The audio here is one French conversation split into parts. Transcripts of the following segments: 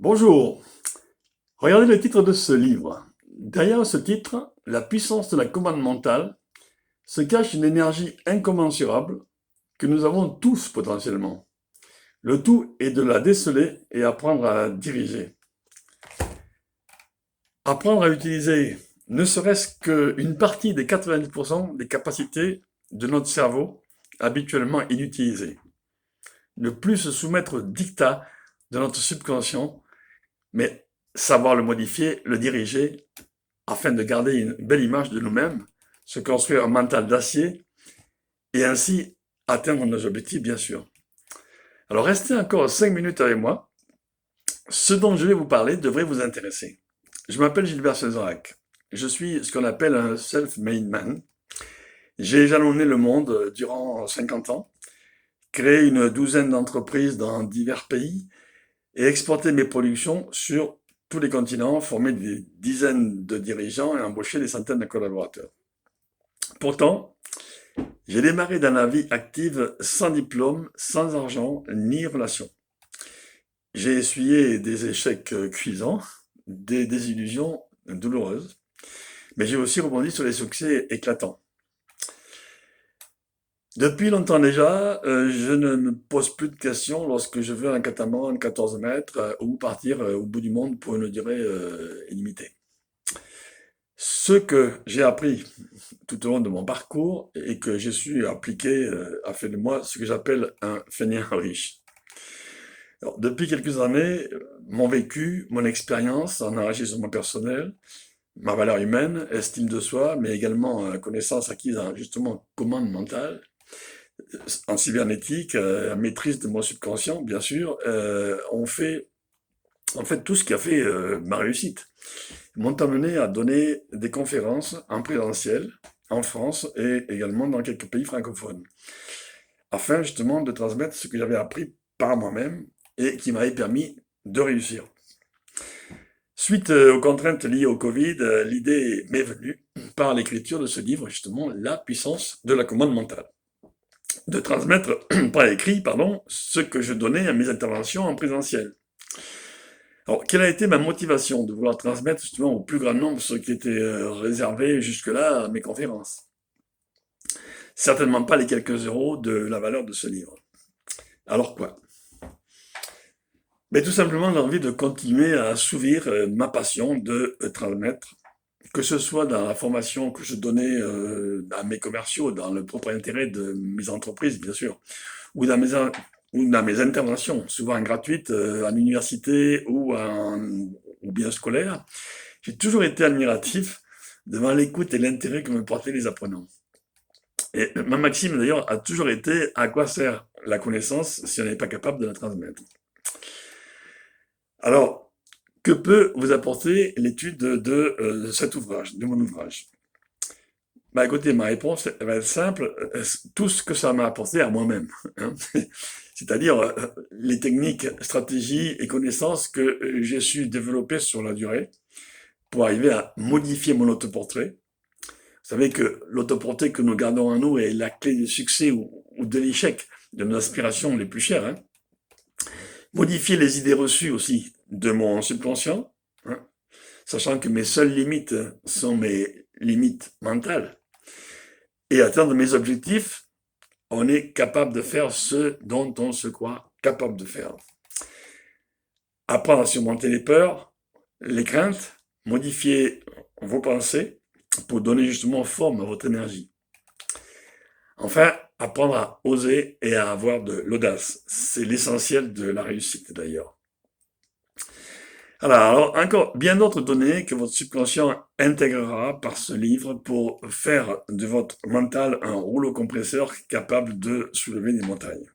Bonjour, regardez le titre de ce livre. Derrière ce titre, La puissance de la commande mentale, se cache une énergie incommensurable que nous avons tous potentiellement. Le tout est de la déceler et apprendre à la diriger. Apprendre à utiliser ne serait-ce qu'une partie des 90% des capacités de notre cerveau habituellement inutilisées. Ne plus se soumettre au dictat de notre subconscient, mais savoir le modifier, le diriger, afin de garder une belle image de nous-mêmes, se construire un mental d'acier et ainsi atteindre nos objectifs, bien sûr. Alors restez encore 5 minutes avec moi. Ce dont je vais vous parler devrait vous intéresser. Je m'appelle Gilbert Césarac. Je suis ce qu'on appelle un self-made man. J'ai jalonné le monde durant 50 ans, créé une douzaine d'entreprises dans divers pays et exporté mes productions sur tous les continents, formé des dizaines de dirigeants et embauché des centaines de collaborateurs. Pourtant, j'ai démarré dans la vie active sans diplôme, sans argent, ni relation. J'ai essuyé des échecs cuisants, des désillusions douloureuses, mais j'ai aussi rebondi sur les succès éclatants. Depuis longtemps déjà, je ne me pose plus de questions lorsque je veux un catamaran de 14 mètres ou partir au bout du monde pour une durée illimitée. Ce que j'ai appris tout au long de mon parcours et que j'ai su appliquer a fait de moi ce que j'appelle un fainéant riche. Alors, depuis quelques années, mon vécu, mon expérience en enrichissement personnel, ma valeur humaine, estime de soi, mais également connaissance acquise en justement commande mentale, en cybernétique, maîtrise de mon subconscient, bien sûr, ont fait en fait tout ce qui a fait ma réussite. Ils m'ont amené à donner des conférences en présentiel, en France et également dans quelques pays francophones, afin justement de transmettre ce que j'avais appris par moi-même et qui m'avait permis de réussir. Suite aux contraintes liées au Covid, l'idée m'est venue par l'écriture de ce livre, justement, La puissance de la commande mentale. De transmettre par écrit, pardon, ce que je donnais à mes interventions en présentiel. Alors, quelle a été ma motivation de vouloir transmettre justement au plus grand nombre ce qui était réservé jusque-là à mes conférences? Certainement pas les quelques euros de la valeur de ce livre. Alors quoi? Mais tout simplement l'envie de continuer à assouvir ma passion de transmettre, que ce soit dans la formation que je donnais à mes commerciaux, dans le propre intérêt de mes entreprises, bien sûr, ou dans mes interventions, souvent gratuites, à l'université ou bien scolaire. J'ai toujours été admiratif devant l'écoute et l'intérêt que me portaient les apprenants. Et ma maxime d'ailleurs a toujours été à quoi sert la connaissance si on n'est pas capable de la transmettre. Alors, que peut vous apporter l'étude de cet ouvrage, de mon ouvrage? Bah écoutez, ma réponse elle va être simple, tout ce que ça m'a apporté à moi-même, hein. C'est-à-dire les techniques, stratégies et connaissances que j'ai su développer sur la durée pour arriver à modifier mon autoportrait. Vous savez que l'autoportrait que nous gardons en nous est la clé du succès ou de l'échec de nos aspirations les plus chères, hein. Modifier les idées reçues aussi de mon subconscient, hein, sachant que mes seules limites sont mes limites mentales. Et atteindre mes objectifs, on est capable de faire ce dont on se croit capable de faire. Apprendre à surmonter les peurs, les craintes, modifier vos pensées pour donner justement forme à votre énergie. Enfin, apprendre à oser et à avoir de l'audace. C'est l'essentiel de la réussite d'ailleurs. Alors, encore bien d'autres données que votre subconscient intégrera par ce livre pour faire de votre mental un rouleau compresseur capable de soulever des montagnes.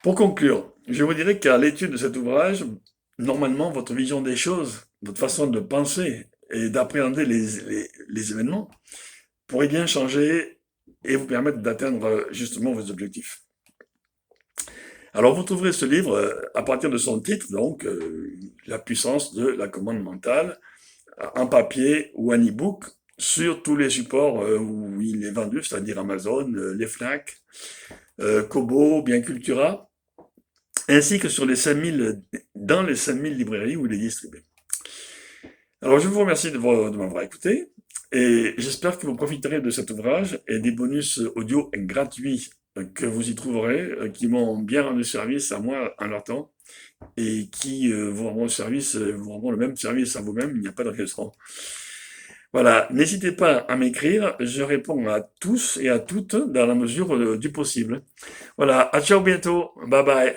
Pour conclure, je vous dirais qu'à l'étude de cet ouvrage, normalement, votre vision des choses, votre façon de penser et d'appréhender les événements pourrait bien changer et vous permettre d'atteindre justement vos objectifs. Alors vous trouverez ce livre à partir de son titre, donc La puissance de la commande mentale, en papier ou en e-book, sur tous les supports où il est vendu, c'est-à-dire Amazon, les Fnac, Kobo, bien Cultura, ainsi que sur les 5000, dans les 5000 librairies où il est distribué. Alors, je vous remercie de m'avoir écouté et j'espère que vous profiterez de cet ouvrage et des bonus audio gratuits que vous y trouverez, qui m'ont bien rendu service à moi en leur temps et qui vous rendront vous rendront le même service à vous-même, il n'y a pas de raison. Voilà, n'hésitez pas à m'écrire, je réponds à tous et à toutes dans la mesure du possible. Voilà, à ciao bientôt, bye bye.